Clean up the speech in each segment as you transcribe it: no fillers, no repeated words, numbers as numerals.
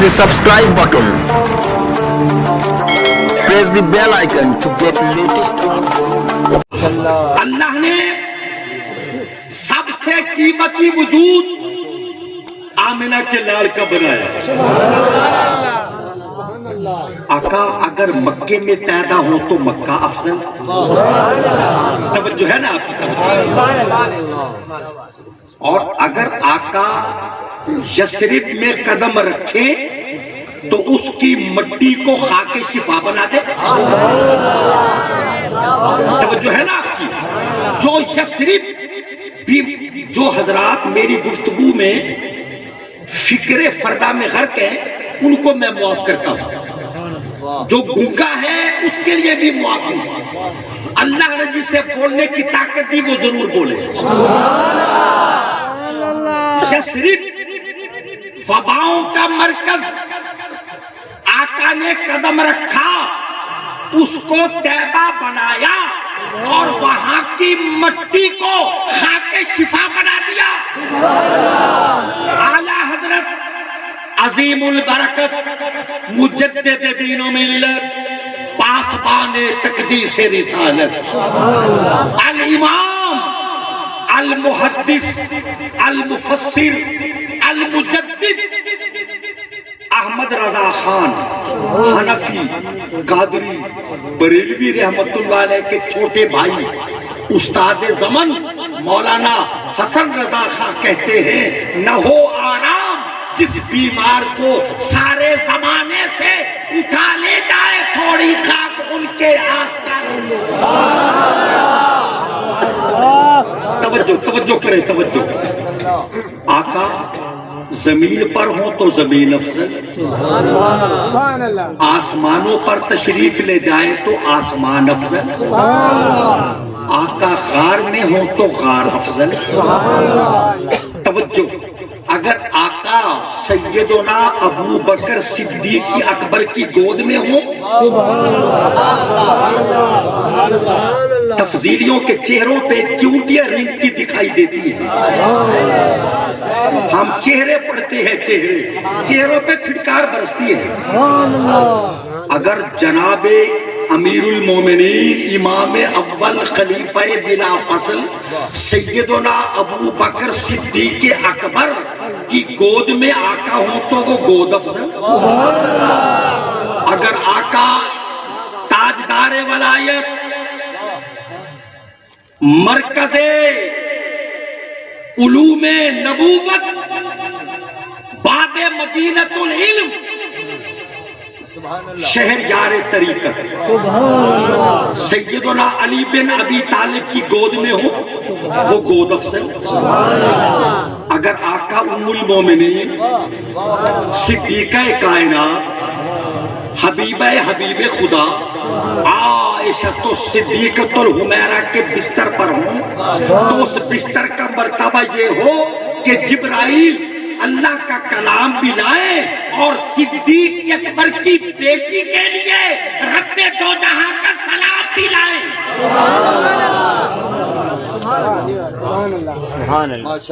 the subscribe button. Press the bell icon to get latest updates. اللہ نے سب سے قیمتی وجود آمنہ کے لال کا بنایا۔ آقا اگر مکے میں پیدا ہو تو مکہ افضل، توجہ ہے نا آپ کی طرف، اور اگر آقا یثرب میں قدم رکھے تو اس کی مٹی کو خاک شفا بنا دے، توجہ ہے نا آپ کی۔ جو یثرب جو حضرات میری گفتگو میں فکر فردہ میں غرق ہیں ان کو میں معاف کرتا ہوں، جو گنگا ہے اس کے لیے بھی معافی۔ اللہ نے جسے بولنے کی طاقت دی وہ ضرور بولے۔ یثرب وباؤں کا مرکز، آقا نے قدم رکھا، اس کو طیبہ بنایا اور وہاں کی مٹی کو خاک شفا بنا دیا۔ اعلیٰ حضرت عظیم البرکت مجدد دین و ملت پاسبان تقدیس رسالت الامام المحدث المفسر المجدد احمد رضا خان حنفی قادری بریلوی رحمت اللہ علیہ کے چھوٹے بھائی استاد زمن مولانا حسن رضا خان کہتے ہیں نہ ہو آرام جس بیمار کو سارے زمانے سے اٹھا لے جائے تھوڑی خاک ان کے آقا۔ توجہ کریں، توجہ کریں۔ آقا زمین پر ہوں تو زمین افضل، آسمانوں پر تشریف لے جائیں تو آسمان افضل، آقا غار میں ہوں تو غار افضل۔ توجہ، اگر آقا سیدنا ابو بکر صدیق کی اکبر کی گود میں ہوں، تفضیلیوں کے چہروں پہ چونٹیاں رینگتی دکھائی دیتی ہیں، ہم چہرے پڑھتے ہیں، چہروں پہ پھٹکار برستی ہے۔ اگر جناب امیر المومنین امام اول خلیفہ بلا فصل سیدنا ابو بکر صدیق اکبر کی گود میں آقا ہوں تو وہ گود افضل، اگر آقا تاجدار ولایت مرکز علوم نبوت باب مدینۃ العلم شہر یار طریقت سیدنا علی بن ابی طالب کی گود میں ہو وہ گود افضل، اگر آقا ام المومنین صدیقہ کائنات حبیبہ حبیب خدا عائشہ صدیقۃ الحمیرہ کے بستر پر ہوں تو اس بستر کا مرتبہ یہ ہو کہ جبرائیل اللہ کا کلام بھی لائے اور صدیق اکبر کی بیٹی کے لیے رب دو جہاں کا سلام بھی لائے۔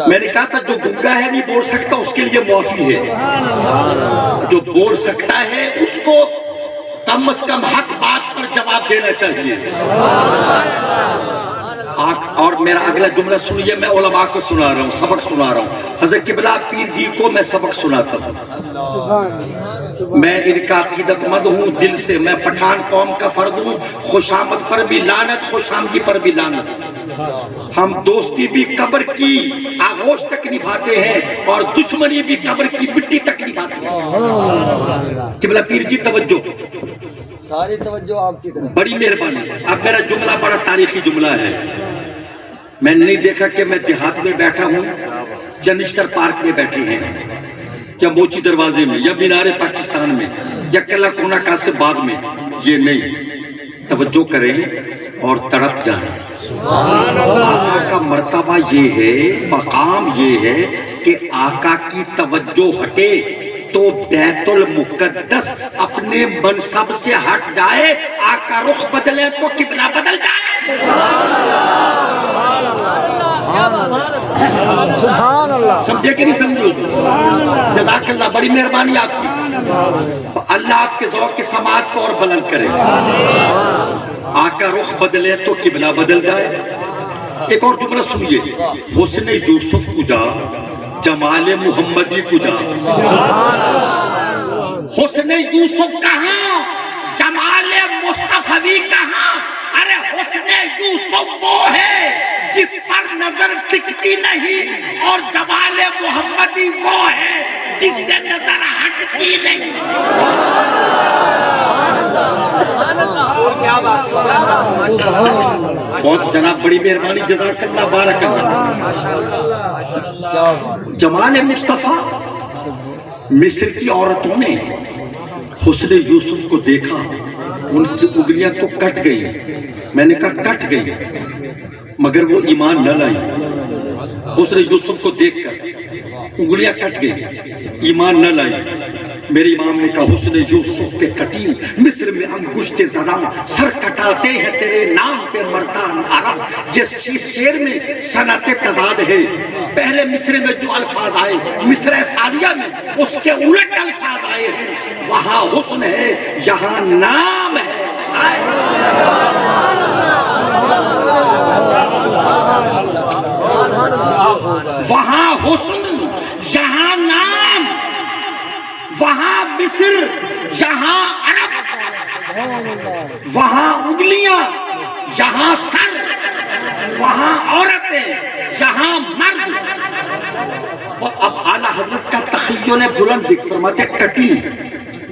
میں نے کہا تھا جو گنگا ہے نہیں بول سکتا اس کے لیے معافی ہے، جو بول سکتا ہے اس کو کم از کم حق بات پر جواب دینا چاہیے۔ اور میرا اگلا جملہ سنیے، میں علماء کو سنا رہا ہوں، سبق سنا رہا ہوں، حضرت قبلہ پیر جی کو میں سبق سناتا ہوں۔ میں ان کا عقیدت مند ہوں دل سے، میں پٹھان قوم کا فرد ہوں، خوش آمد پر بھی لعنت، خوش آمدی پر بھی لعنت۔ ہم دوستی بھی قبر کی آغوش تک نبھاتے ہیں اور دشمنی بھی قبر کی مٹی تک نبھاتے ہیں۔ قبلہ پیر جی توجہ، ساری توجہ آپ کی طرف، بڑی مہربانی۔ اب میرا جملہ بڑا تاریخی جملہ ہے، میں نے نہیں دیکھا کہ میں دیہات میں بیٹھا ہوں یا نشتر پارک میں بیٹھے ہیں یا موچی دروازے میں یا مینار پاکستان میں یا قلعہ کونا قاسم باغ میں، یہ نہیں۔ توجہ کریں اور تڑپ جائیں۔ آقا کا مرتبہ یہ ہے، مقام یہ ہے کہ آقا کی توجہ ہٹے تو بیت المقدس اپنے منصب سے ہٹ جائے، آقا رخ بدلے تو قبلہ بدل جائے۔ سبحان اللہ. سمجھے کہ نہیں سمجھو؟ جزاک اللہ، بڑی مہربانی آپ کی. اللہ آپ کے ذوق کی سماعت کو اور بلند کرے. آقا رخ بدلے تو قبلہ بدل جائے. ایک اور جملہ سنیے، حسن یوسف کجا جمال محمدی کجا. حسن یوسف کہاں، جمال مصطفی کہاں. ارے حسن یوسف وہ ہے جس پر نظر ٹکتی نہیں، اور جمال محمدی وہ ہے جس سے نظر ہٹتی نہیں. بہت جناب، بڑی مہربانی، جزاک اللہ، بارک اللہ. جمال مصطفیٰ. مصر کی عورتوں نے حسن یوسف کو دیکھا، ان کی انگلیاں تو کٹ گئی. میں نے کہا کٹ گئی، مگر وہ ایمان نہ لائی. حسن یوسف کو دیکھ کر انگلیاں کٹ گئی، ایمان نہ لائی. میرے امام نے کہا حسن یوسف پہ کٹی مصر میں انگشت زداں، سر کٹاتے ہیں تیرے نام پہ مردان عرب. یہ شعر میں صنعت تضاد ہے. پہلے مصر میں جو الفاظ آئے، مصر ثانیہ میں اس کے الٹ الفاظ آئے ہیں. وہاں حسن ہے، یہاں نام ہے. وہاں حسن، یہاں نام. وہاں مصر، یہاں عرب. وہاں انگلیاں، یہاں سر. وہاں عورتیں، یہاں مرد. اب اعلیٰ حضرت کا تخیل بلند دکھ فرماتے کٹی،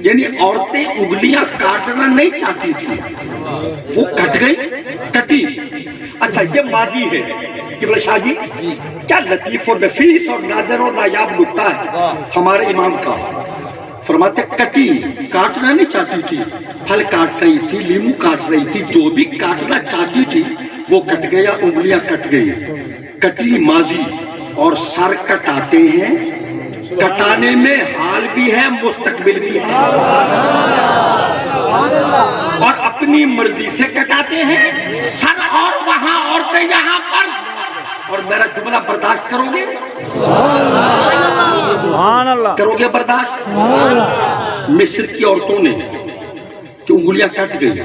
یعنی عورتیں انگلیاں کاٹنا نہیں چاہتی تھی، وہ کٹ گئی، کٹی. اچھا یہ ماضی ہے. قبلہ شاہ جی کیا لطیف و نفیس اور نادر و نایاب نکتہ ہے ہمارے امام کا. فرماتے کٹی، کاٹنا نہیں چاہتی تھی، پھل کاٹ رہی تھی، لیمو کاٹ رہی تھی، جو بھی کاٹنا چاہتی تھی وہ کٹ گیا، انگلیاں کٹ گئی. کٹی ماضی، اور سر کٹاتے ہیں. کٹانے میں حال بھی ہے، مستقبل بھی ہے، اور اپنی مرضی سے کٹاتے ہیں. سر اور وہاں عورتیں، یہاں پر. اور میرا جملہ برداشت کرو گے؟ سبحان اللہ. کرو گے برداشت؟ مصر کی عورتوں نے کہ انگلیاں کٹ گئی،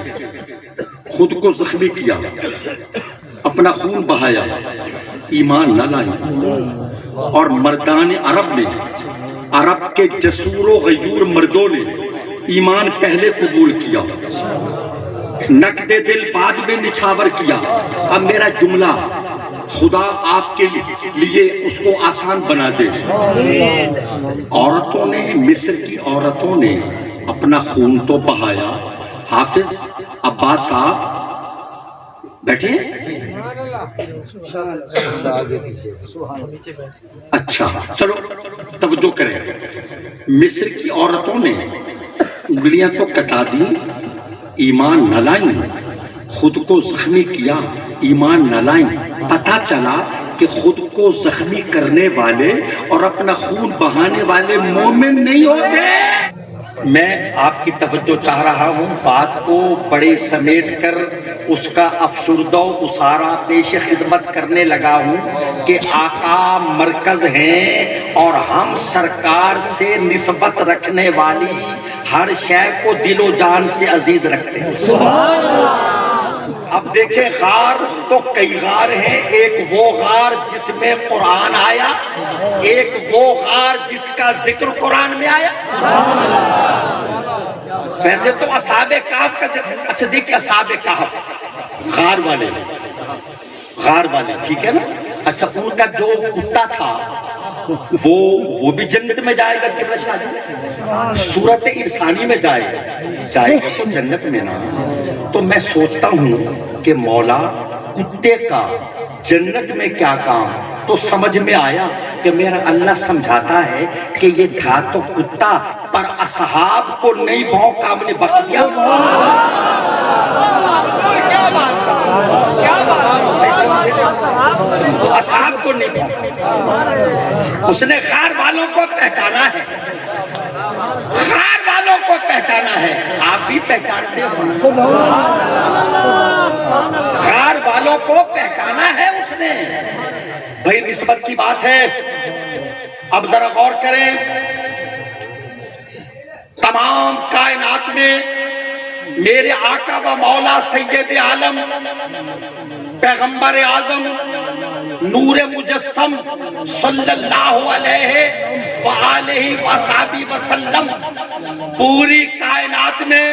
خود کو زخمی کیا، اپنا خون بہایا، ایمان نہ لائی. اور مردان عرب نے، عرب کے جسور و غیور مردوں نے ایمان پہلے قبول کیا، نقد دل بعد میں نچھاور کیا. اب میرا جملہ خدا آپ کے لیے اس کو آسان بنا دے. عورتوں نے، مصر کی عورتوں نے اپنا خون تو بہایا. حافظ عباس صاحب بیٹھے. اچھا چلو توجہ کریں. مصر کی عورتوں نے انگلیاں تو کٹا دی، ایمان نہ لائیں. خود کو زخمی کیا، ایمان نہ لائیں. پتہ چلا کہ خود کو زخمی کرنے والے اور اپنا خون بہانے والے مومن نہیں ہوتے. میں آپ کی توجہ چاہ رہا ہوں، بات کو بڑے سمیٹ کر اس کا افسردہ و اسارہ پیش خدمت کرنے لگا ہوں کہ آقا مرکز ہیں اور ہم سرکار سے نسبت رکھنے والی ہر شے کو دل و جان سے عزیز رکھتے ہیں. اب دیکھیں غار تو کئی غار ہیں. ایک وہ غار جس میں قرآن آیا، ایک وہ غار جس کا ذکر قرآن میں آیا. ویسے تو اصحاب کہف کا اچھا دیکھیں، اصحاب کہف غار والے، غار والے ٹھیک ہے نا. اچھا ان کا جو کتا تھا وہ بھی جنت میں جائے گا قبلہ شاہ جی؟ صورت انسانی میں جائے گا تو جنت میں نا. تو میں سوچتا ہوں کہ مولا کتے کا جنت میں کیا کام. تو سمجھ میں آیا کہ میرا اللہ سمجھاتا ہے کہ یہ تھا تو کتا، پر اصحاب کو نہیں بھونکا، ہم نے بخش دیا. اصحاب کو نہیں بھونکا. اس نے غار والوں کو پہچانا ہے، غار والوں کو پہچانا ہے. آپ بھی پہچانتے ہو، غار والوں کو پہچانا ہے اس نے. بھائی نسبت کی بات ہے. اب ذرا غور کریں، تمام کائنات میں میرے آقا و مولا سید عالم پیغمبر اعظم نور مجسم صلی اللہ علیہ وآلہ وصحبہ وسلم پوری کائنات میں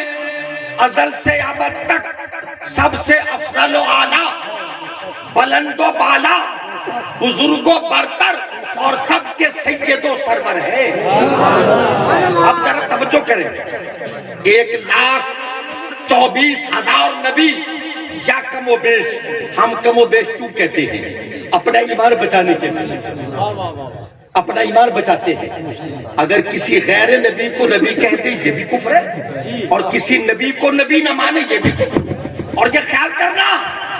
ازل سے ابد تک سب سے افضل و اعلیٰ، بلند و بالا، بزرگ و برتر اور سب کے سید و سرور ہے. اب ذرا توجہ کریں، 1,24,000 نبی یا کم و بیش، ہم کم و بیش کیوں کہتے ہیں؟ اپنا ایمان بچانے کے لیے، اپنا ایمان بچاتے ہیں. اگر کسی غیر نبی کو نبی کہتے یہ بھی کفر ہے، اور کسی نبی کو نبی نہ مانے یہ بھی کفر ہے. اور یہ خیال کرنا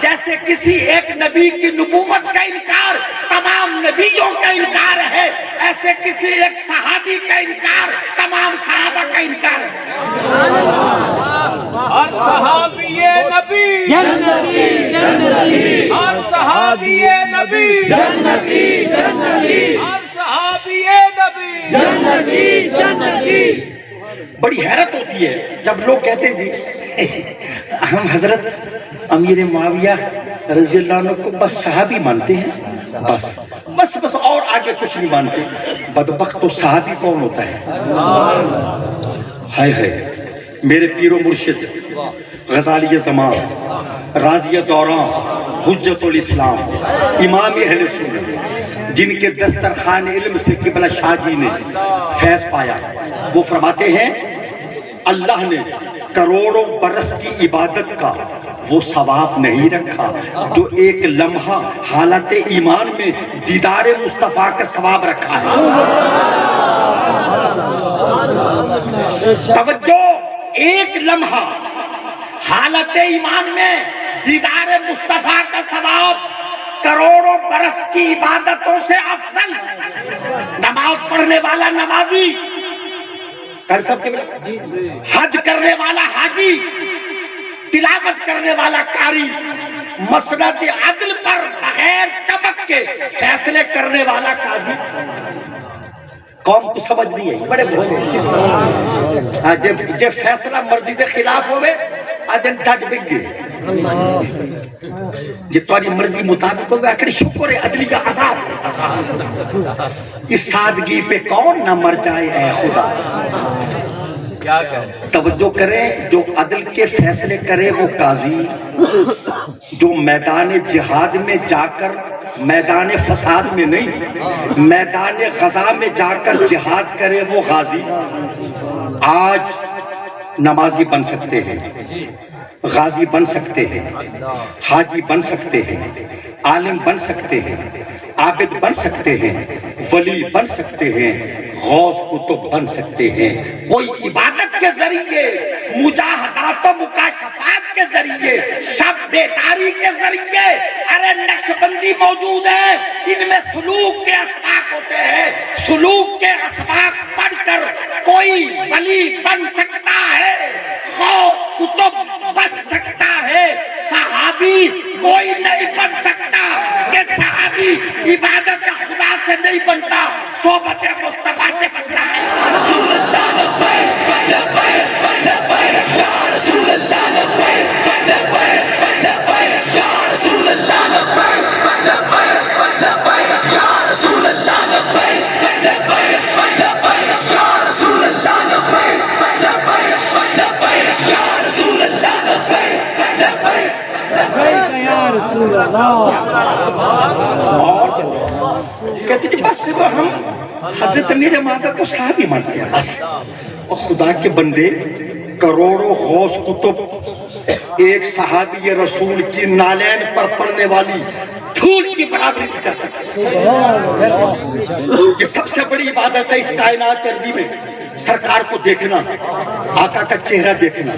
جیسے کسی ایک نبی کی نبوت کا انکار تمام نبیوں کا انکار ہے، ایسے کسی ایک صحابی کا انکار تمام صحابہ کا انکار ہے. ہر صحابی نبی جنتی، ہر صحابی نبی جنتی، ہر صحابی نبی جنتی. بڑی حیرت ہوتی ہے جب لوگ کہتے ہیں جی ہم حضرت امیر معاویہ رضی اللہ عنہ کو بس صحابی مانتے ہیں، بس اور آگے کچھ نہیں مانتے. بدبخت تو صحابی کون ہوتا ہے؟ ہائے ہائے. میرے پیر و مرشد غزالی زمان، راضی دوران، حجت الاسلام، امام اہل سنت، جن کے دسترخوان علم سے قبلہ شاہ جی نے فیض پایا، وہ فرماتے ہیں اللہ نے کروڑوں برس کی عبادت کا وہ ثواب نہیں رکھا جو ایک لمحہ حالت ایمان میں دیدار مصطفیٰ کا ثواب رکھا ہے. توجہ، ایک لمحہ حالت ایمان میں دیدار مصطفیٰ کا ثواب کروڑوں برس کی عبادتوں سے افضل. نماز پڑھنے والا نمازی کر سکتے، حج کرنے والا حاجی، تلاوت کرنے والا قاری، مسند عدل پر بغیر چبک کے فیصلے کرنے والا قاضی. قوم کو سمجھ نہیں ہے، بڑے بھولے. جب فیصلہ مرضی کے خلاف ہوئے آدھے جج بک گئے، جب تمہاری مرضی مطابق ہوئے آخر شکر عدلیہ آزاد. اس سادگی پہ کون نہ مر جائے اے خدا. توجہ کریں، جو عدل کے فیصلے کرے وہ قاضی، جو میدان جہاد میں جا کر، میدان فساد میں نہیں، میدان غزا میں جا کر جہاد کرے وہ غازی. آج نمازی بن سکتے ہیں، غازی بن سکتے ہیں، حاجی بن سکتے ہیں، عالم بن سکتے ہیں، عابد بن سکتے ہیں، ولی بن سکتے ہیں، غوث کتب بن سکتے ہیں. کوئی عبادت کے ذریعے، مجاہدات و مکاشفات کے ذریعے، شب بیداری کے ذریعے، ارے نقش بندی موجود ہے، ان میں سلوک کے اسباق ہوتے ہیں. سلوک کے اسباق پڑھ کر کوئی ولی بن سکتا ہے، غوث کتب بن سکتا ہے. صحابی کوئی نہیں بن سکتا کہ صحابی عبادت خدا سے نہیں بنتا، صحبت مصطفیٰ سے بنتا ہے. رسول اللہ لبیک لبیک لبیک یا رسول اللہ لبیک لبیک لبیک یا رسول اللہ لبیک لبیک لبیک یا رسول اللہ لبیک لبیک لبیک یا رسول اللہ لبیک لبیک لبیک یا رسول اللہ لبیک لبیک یا رسول اللہ. اور کہتے ہیں بس ہم حضرت امیر معاویہ کو صحابی مانتے ہیں بس. اور خدا کے بندے، کروڑوں غوث کتب ایک صحابی رسول کی نالین پر پڑنے والی دھول کی برابری بھی کر سکتے. یہ سب سے بڑی عبادت ہے اس کائنات عرضی میں، سرکار کو دیکھنا، آقا کا چہرہ دیکھنا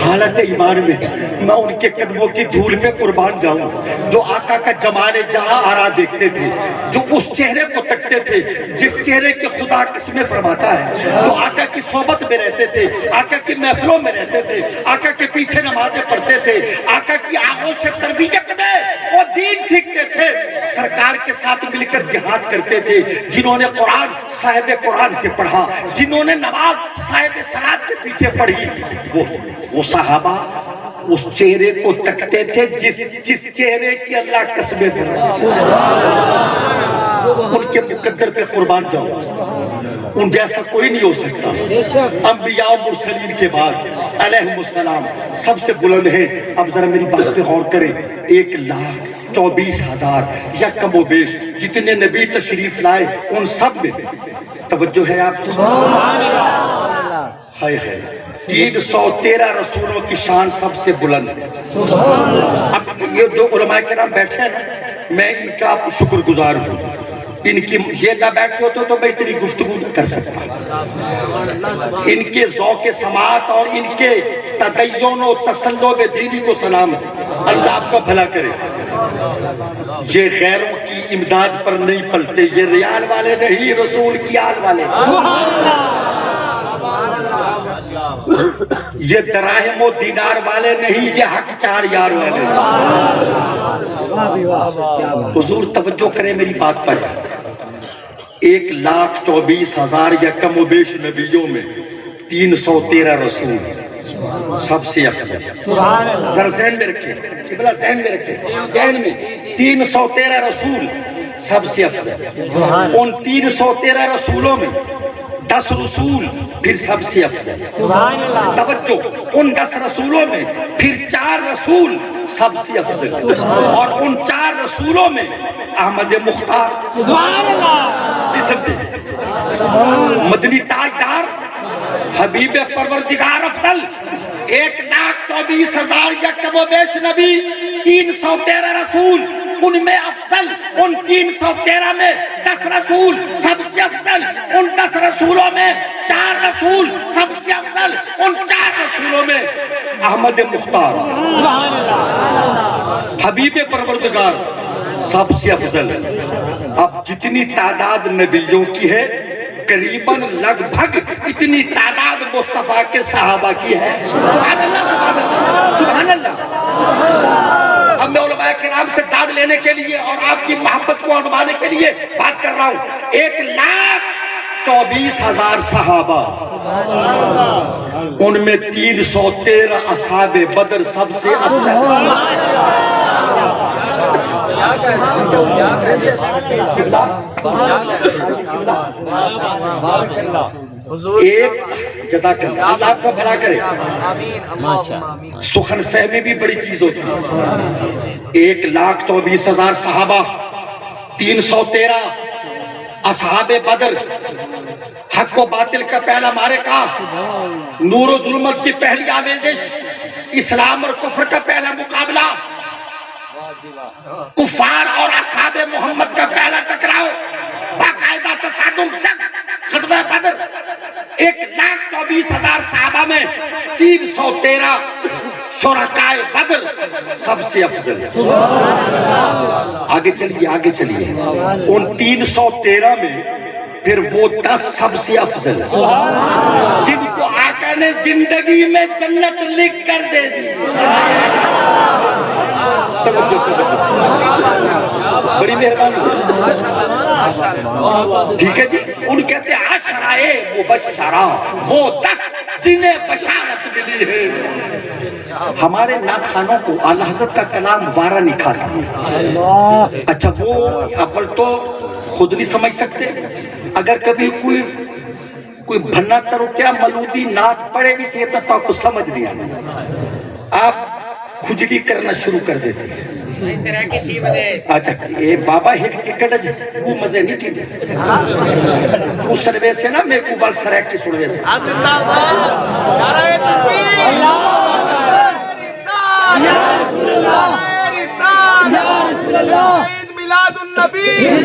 حالت ایمان میں میں ان کے قدموں کی دھول پہ قربان جاؤں جو آقا کا جمال جہاں آرا دیکھتے تھے جو اس چہرے کو تکتے تھے جس چہرے کے خدا قسمیں فرماتا ہے جو آقا کی صحبت میں رہتے تھے آقا کی محفلوں میں رہتے تھے آقا کے پیچھے نمازیں پڑھتے تھے آقا کی آنکھوں سے تربیت میں وہ دین سیکھتے تھے سرکار کے ساتھ مل کر جہاد کرتے تھے جنہوں نے قرآن صاحب قرآن سے پڑھا جنہوں نے نماز صاحب صلاۃ کے پیچھے پڑھی وہ صحابہ اس چہرے کو تکتے تھے جس چہرے کی اللہ قسمیں فرماتا ان کے مقدر پہ قربان جاؤ ان جیسا کوئی نہیں ہو سکتا انبیاء و مرسلین کے بعد علیہم السلام سب سے بلند ہے اب ذرا میری بات پہ غور کریں 1,24,000 یا کم و بیش جتنے نبی تشریف لائے ان سب میں توجہ ہے آپ کو ہائے ہائے 313 رسولوں کی شان سب سے بلند ہے اب یہ جو علماء کرام بیٹھے ہیں نا میں ان کا شکر گزار ہوں ان کی یہ نہ بیٹھے ہوتے تو میں اتنی گفتگو نہ کر سکتا ان کے ذوق سماعت اور ان کے تدین و تسلب دینی کو سلام اللہ آپ کا بھلا کرے یہ غیروں کی امداد پر نہیں پلتے یہ ریال والے نہیں رسول کی آل والے یہ دراہم و دینار والے نہیں یہ حق چار یار والے حضور توجہ کریں میری بات پر 1,24,000 یا کم و بیش نبیوں میں 313 رسول سب سے افضل ذرا ذہن میں رکھیں قبلہ ذہن میں رکھیں ذہن میں 313 رسول سب سے افضل ان 313 رسولوں میں 10 رسول پھر سب سے افضل توجہ ان 10 رسولوں میں پھر 4 رسول سب سے افضل اور ان 4 رسولوں میں احمد مختار مدنی تاجدار حبیب پروردگار افضل 1,24,000 یا کم و بیش نبی 313 رسول ان میں افضل ان 313 میں 10 رسول سب سے افضل ان 10 رسولوں میں 4 رسول سب سے افضل ان 4 رسولوں میں احمد مختار حبیب پروردگار سب سے افضل اب جتنی تعداد نبیوں کی ہے قریباً لگ بھگ اتنی تعداد مصطفیٰ کے صحابہ کی ہے سبحان اللہ سبحان اللہ اب میں علماء کرام سے داد لینے کے لیے اور آپ کی محبت کو آزمانے کے لیے بات کر رہا ہوں 1,24,000 صحابہ ان میں 313 اصحاب بدر سب سے افضل ایک جزاک اللہ آپ کا بھلا کرے سخن فہمی بھی بڑی چیز ہوتی ہے 1,24,000 صحابہ 313 اصحاب بدر حق و باطل کا پہلا معرکہ نور و ظلمت کی پہلی آمیزش اسلام اور کفر کا پہلا مقابلہ کفار اور اصحاب محمد کا پہلا ٹکراؤ باقاعدہ تصادم جنگ غزوہ بدر 1,24,000 صحابہ میں 313 شرکائے بدر سب سے افضل آگے چلیے ان 313 میں پھر وہ 10 سب سے افضل جن کو آقا نے زندگی میں جنت لکھ کر دے دی بڑی مہربانی ٹھیک ہے جی ان کہتے ہیں عشرائے مبشرہ وہ 10 جنہیں بشارت ملی ہے ہمارے نعت خانوں کو اعلیٰ حضرت کا کلام وارہ نہیں کھاتا اچھا وہ اول تو خود نہیں سمجھ سکتے اگر کبھی کوئی بھنا تروٹیا ملودی نعت پڑے بھی سے تو آپ کو سمجھ نہیں آنا آپ کھجڑی کرنا شروع کر دیتے ہیں اچھا بابا ایک ٹکٹ وہ مزے نہیں تھی وہ سروے سے نا میں کو بال سریک کی سروے سے میلاد النبی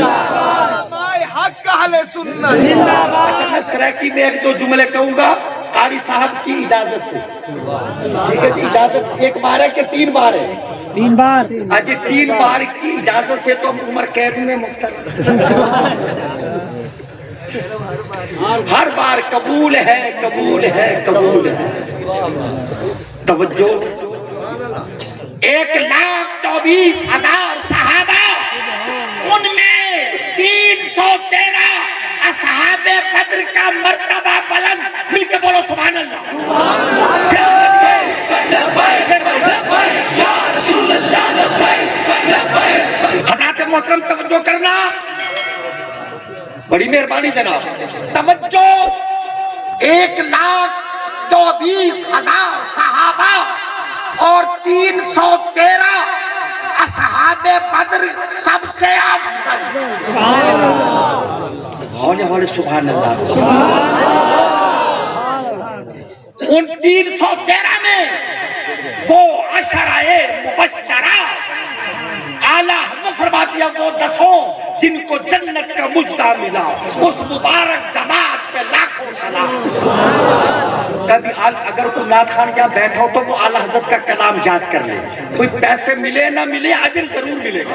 حق اہل سنت اچھا میں سریکی میں ایک دو جملے کہوں گا قاری صاحب کی اجازت سے، ٹھیک ہے، اجازت ایک بار ہے کہ 3 بار ہے؟ 3 بار. اجی 3 بار کی اجازت سے تو عمر قید میں مبتلا، ہر بار قبول ہے قبول ہے قبول ہے. توجہ، 1,24,000 صحابہ، ان میں 313 اصحاب بدر کا مرتبہ بلند، مل کے بولو سبحان اللہ. حضرات محترم توجہ کرنا، بڑی مہربانی جناب، توجہ. 1,24,000 صحابہ اور 313 اصحاب بدر سب سے افضل. ہونے والے سبحان اللہ. ان 313 میں وہ عشرہ مبشرہ، اعلیٰ حضرت فرماتی ہے وہ 10 جن کو جنت کا مجدہ ملا، اس مبارک جماعت پہ لاکھوں سلام. کبھی اگر کوئی نعت خان یہاں بیٹھا ہو تو وہ اعلیٰ حضرت کا کلام یاد کر لے. کوئی پیسے ملے نہ ملے، اجر ضرور ملے گا،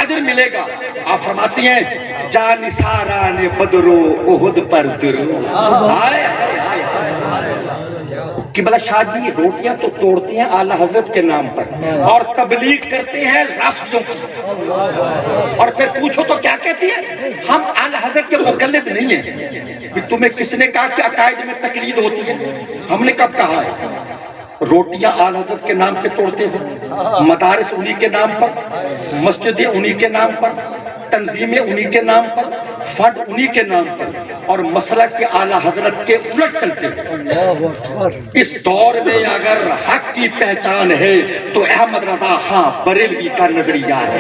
اجر ملے گا. آپ فرماتی ہیں جانثاران بدر و احد پر درو. ہائے ہائے ہائے قبلہ شاہ جی روٹیاں تو توڑتے ہیں اعلیٰ حضرت کے نام پر اور تبلیغ کرتے ہیں رافضیوں کی، اور پھر پوچھو تو کیا کہتی ہے؟ ہم اعلیٰ حضرت کے مقلد نہیں ہیں. کہ تمہیں کس نے کہا کہ عقائد میں تقلید ہوتی ہے؟ ہم نے کب کہا ہے؟ روٹیاں اعلیٰ حضرت کے نام پہ توڑتے ہو، مدارس انہی کے نام پر، مسجدیں انہی کے نام پر، تنظیمیں انہی کے نام پر، فنڈ انہی کے نام پر، اور مسلک کے اعلیٰ حضرت کے الٹ چلتے ہیں. اس دور میں اگر حق کی پہچان ہے تو احمد رضا خان بریلوی کا نظریہ ہے.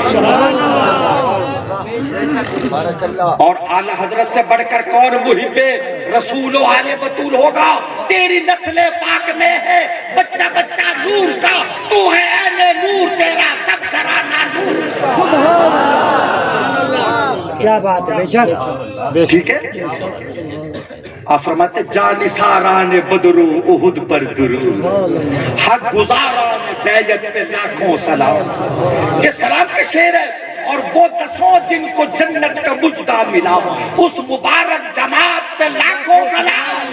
اور اعلیٰ حضرت سے بڑھ کر کون محب رسول و آل بطول ہوگا؟ تیری نسل پاک میں ہے بچہ بچہ نور کا، تو ہے اہل نور، تیرا سب گھرانہ نور. کیا بات ہے، بے شک. ٹھیک ہے. آپ فرماتے جانثاران بدر و احد پر درود، حق گزاران بیعت پہ لاکھوں سلام. یہ سلام کا شعر ہے. اور وہ 10 جن کو جنت کا مجدہ ملا، اس مبارک جماعت پہ لاکھوں سلام.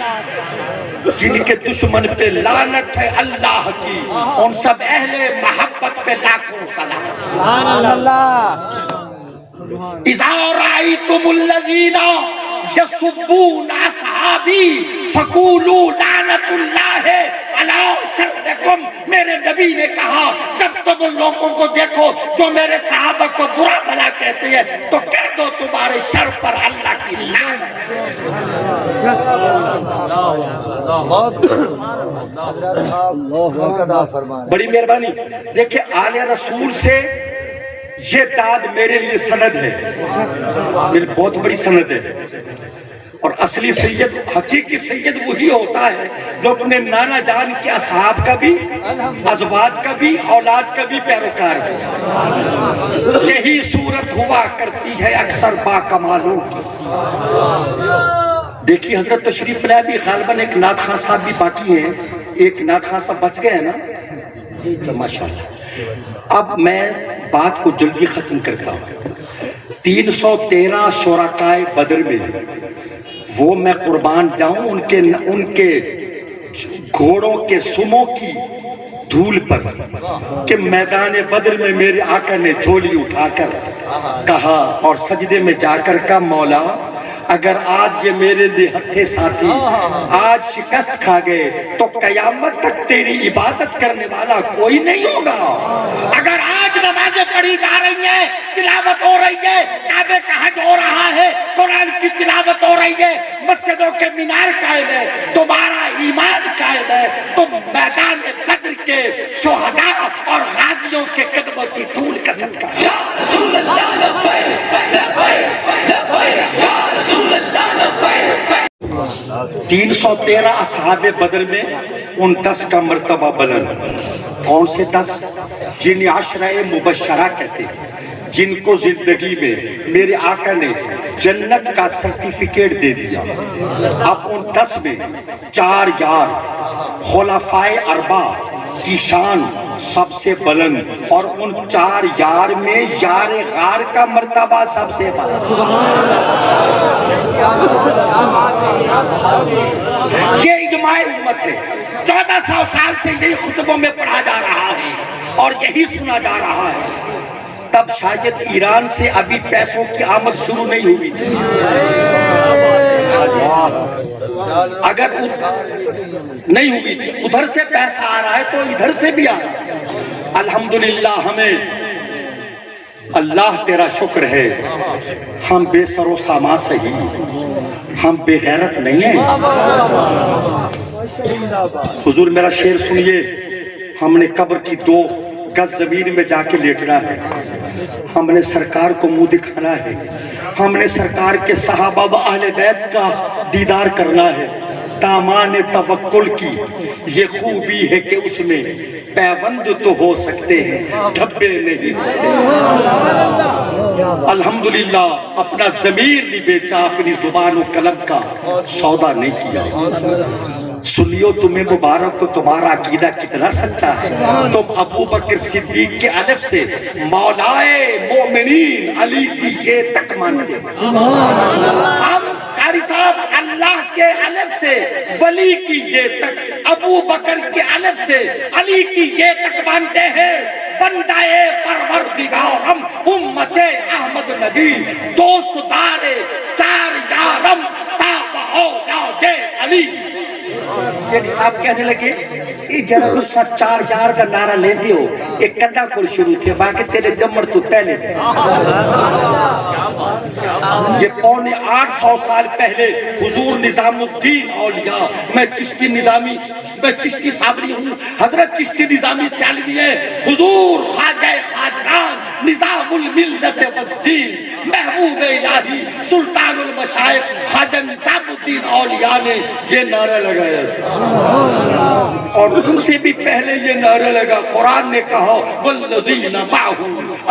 جن کے دشمن پہ لعنت ہے اللہ کی، ان سب اہل محبت پہ لاکھوں سلام. سبحان اللہ. اذا رأيتم الذين يسبون اصحابی فقولوا لعنت اللہ علی شرکم. میرے نبی نے کہا جب تم ان لوگوں کو دیکھو جو میرے صحابہ کو برا بھلا کہتے ہیں تو کہہ دو تمہارے شر پر اللہ کی لعنت. بڑی مہربانی. دیکھیں آل رسول سے یہ داد میرے لیے سند ہے، میری بہت بڑی سند ہے. اور اصلی سید، حقیقی سید وہی ہوتا ہے جو اپنے نانا جان کے اصحاب کا بھی، ازواج کا بھی، اولاد کا بھی پیروکار ہے. یہی صورت ہوا کرتی ہے اکثر با کمالوں کی. دیکھیے حضرت تشریف لائے بھی، غالباً ایک نعت خان صاحب بھی باقی ہیں. ایک نعت خان صاحب بچ گئے ہیں نا، ماشاءاللہ. اب میں بات کو جلدی ختم کرتا ہوں. 313 شرکائے بدر میں وہ میں قربان جاؤں ان کے گھوڑوں کے سموں کی دھول پر کہ میدان بدر میں میرے آقا نے جھولی اٹھا کر کہا اور سجدے میں جا کر کہا مولا اگر آج یہ میرے نہتھے ساتھی آج شکست کھا گئے تو قیامت تک تیری عبادت کرنے والا کوئی نہیں ہوگا. اگر آج نمازیں پڑھی جا رہی ہیں، تلاوت ہو رہی ہے، کعبے کا حج ہو رہا ہے، قرآن کی تلاوت ہو رہی ہے، مسجدوں کے مینار قائم ہے، تمہارا ایمان قائم ہے، تم میدان بدر کے شہداء اور غازیوں کے قدموں کی دھول کا صدقہ. یا رسول اللہ لبیک لبیک لبیک یا رسول اللہ لبیک. 313 اصحاب بدر میں ان 10 کا مرتبہ بلند. کون سے 10؟ جنہیں عشرہ مبشرہ کہتے ہیں، جن کو زندگی میں میرے آقا نے جنت کا سرٹیفکیٹ دے دیا. اب ان 10 میں 4 یار خلفائے اربع کی شان سب سے بلند، اور ان 4 یار میں یار غار کا مرتبہ سب سے بلند. یہ اجماع امت ہے. 1400 سال سے یہی خطبوں میں پڑھا جا رہا ہے اور یہی سنا جا رہا ہے. تب شاید ایران سے ابھی پیسوں کی آمد شروع نہیں ہوئی تھی. اگر نہیں ہوئی تھی، ادھر سے پیسہ آ رہا ہے تو ادھر سے بھی آ رہا ہے. الحمدللہ ہمیں اللہ تیرا شکر ہے، ہم بے سر و سامان صحیح، ہم بے غیرت نہیں ہیں. حضور میرا شعر سنیے. ہم نے قبر کی 2 گز زمین میں جا کے لیٹنا ہے. ہم نے سرکار کو منہ دکھانا ہے. ہم نے سرکار کے صحابہ و اہل بیت کا دیدار کرنا ہے. دامان توکل کی یہ خوبی ہے کہ اس میں پیوند تو ہو سکتے ہیں، دھبے نہیں ہوتے. الحمدللہ اپنا ضمیر نہیں بیچا، اپنی زبان و قلم کا سودا نہیں کیا. سنیو تمہیں مبارک کو، تمہارا عقیدہ کتنا سچا ہے. تم ابو بکر صدیق کے الف سے مولائے مومنین علی کی یہ تک مانتے ہیں. ہم قاری صاحب اللہ کے الف سے ولی کی یہ تک، ابو بکر کے الف سے علی کی یہ تک مانتے ہیں. بندہ پروردگارم امت احمد نبی، دوست دار 4 یارم تابع اولاد علی. ایک صاحب کہنے لگے یہ جڑا تسا 4 یار دا نعرہ لیندے ہو، ایک کڈا کول شروع تھے باقی تیرے دمڑ تو پہلے تھے. یہ 850 سال پہلے حضور نظام الدین اولیاء، میں چشتی صابری ہوں، حضرت چشتی نظامی سیالوی ہے. حضور خواجہ خواجگان نظام الملت والدین محبوب الہی سلطان المشائخ خواجہ نظام الدین اولیاء نے یہ نعرہ لگایا تھا. اور ان سے بھی پہلے یہ نعرہ لگا. قرآن نے کہا والذین معہ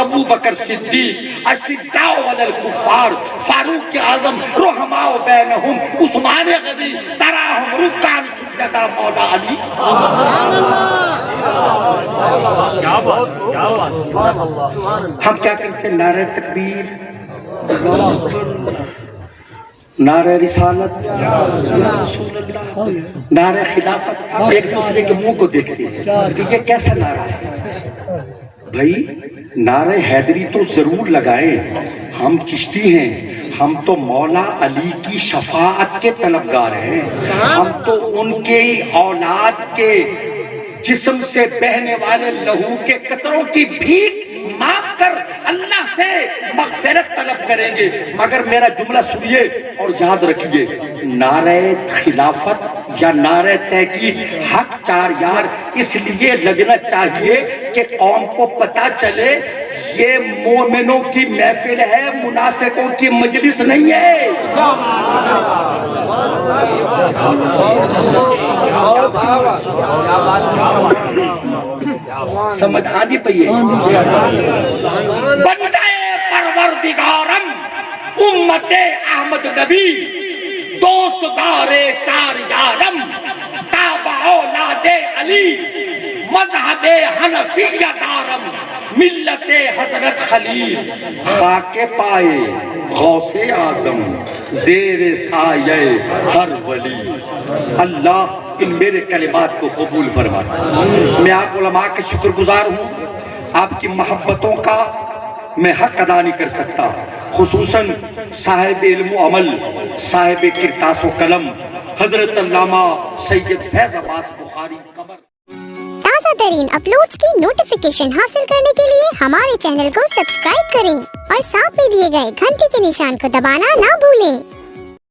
ابو بکر صدیق اشداء علی الکفار فاروق اعظم رحماء بینہم عثمان غنی تراہم رکعا سجدا مولا علی. ہم کیا کرتے ہیں؟ نعرہ تکبیر، نعرہ رسالت، نعرہ خلافت، ایک دوسرے کے منہ کو دیکھتے ہیں کہ یہ کیسا نعرہ ہے. بھائی نعرہ حیدری تو ضرور لگائیں. ہم چشتی ہیں، ہم تو مولا علی کی شفاعت کے طلبگار ہیں. ہم تو ان کے اولاد کے جسم سے بہنے والے لہو کے قطروں کی بھیک مانگ کر اللہ سے مغفرت طلب کریں گے. مگر میرا جملہ سنیے اور یاد رکھیے، نعرہ خلافت یا نعرہ تحقیق حق 4 یار اس لیے لگنا چاہیے کہ قوم کو پتہ چلے یہ مومنوں کی محفل ہے، منافقوں کی مجلس نہیں ہے. سمجھ آدھی پئی ہے. بندہ پروردگارم امت احمد نبی، دوست دار 4 یارم تابع اولاد علی، مذہب حنفیہ دارم ملت حضرت خلیل، خاک پائے غوث اعظم زیر سایہ ہر ولی. اللہ ان میرے کلمات کو قبول فرمائے. میں آپ علماء کے شکر گزار ہوں. آپ کی محبتوں کا میں حق ادا نہیں کر سکتا، خصوصاً صاحب علم و عمل، صاحب کرتاس و قلم حضرت علامہ سید فیض عباس بخاری قبر. تازہ ترین اپلوڈز کی نوٹیفیکیشن حاصل کرنے کے لیے ہمارے چینل کو سبسکرائب کریں اور ساتھ میں دیے گئے گھنٹی کے نشان کو دبانا نہ بھولیں.